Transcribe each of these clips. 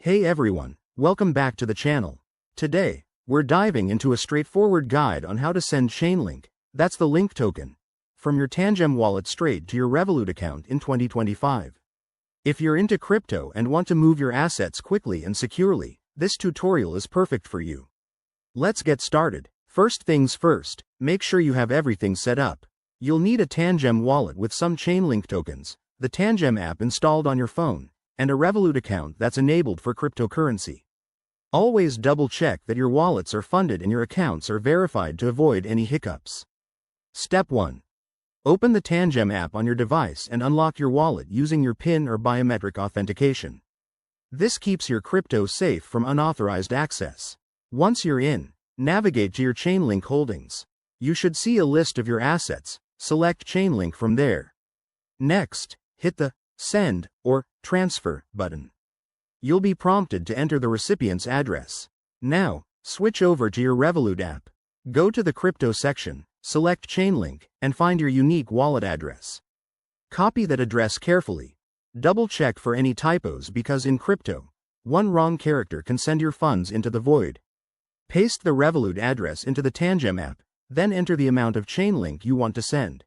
Hey everyone, welcome back to the channel. Today, we're diving into a straightforward guide on how to send Chainlink, that's the link token, from your Tangem wallet straight to your Revolut account in 2025. If you're into crypto and want to move your assets quickly and securely, this tutorial is perfect for you. Let's get started. First things first, make sure you have everything set up. You'll need a Tangem wallet with some Chainlink tokens, the Tangem app installed on your phone, and a Revolut account that's enabled for cryptocurrency. Always double-check that your wallets are funded and your accounts are verified to avoid any hiccups. Step 1. Open the Tangem app on your device and unlock your wallet using your PIN or biometric authentication. This keeps your crypto safe from unauthorized access. Once you're in, navigate to your Chainlink holdings. You should see a list of your assets. Select Chainlink from there. Next, hit the Send or Transfer button. You'll be prompted to enter the recipient's address. Now, switch over to your Revolut app. Go to the Crypto section, select Chainlink, and find your unique wallet address. Copy that address carefully. Double-check for any typos because in crypto, one wrong character can send your funds into the void. Paste the Revolut address into the Tangem app, then enter the amount of Chainlink you want to send.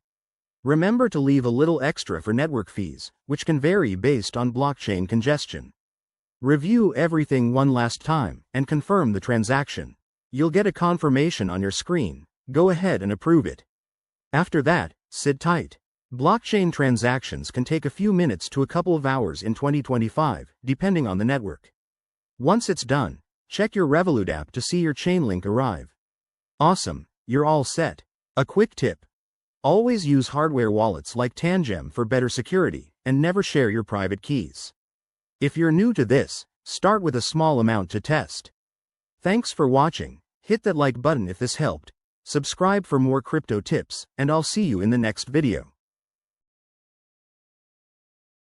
Remember to leave a little extra for network fees, which can vary based on blockchain congestion. Review everything one last time and confirm the transaction. You'll get a confirmation on your screen. Go ahead and approve it. After that, sit tight. Blockchain transactions can take a few minutes to a couple of hours in 2025, depending on the network. Once it's done, check your Revolut app to see your Chainlink arrive. Awesome, you're all set. A quick tip. Always use hardware wallets like Tangem for better security, and never share your private keys. If you're new to this, start with a small amount to test. Thanks for watching. Hit that like button if this helped. Subscribe for more crypto tips, and I'll see you in the next video.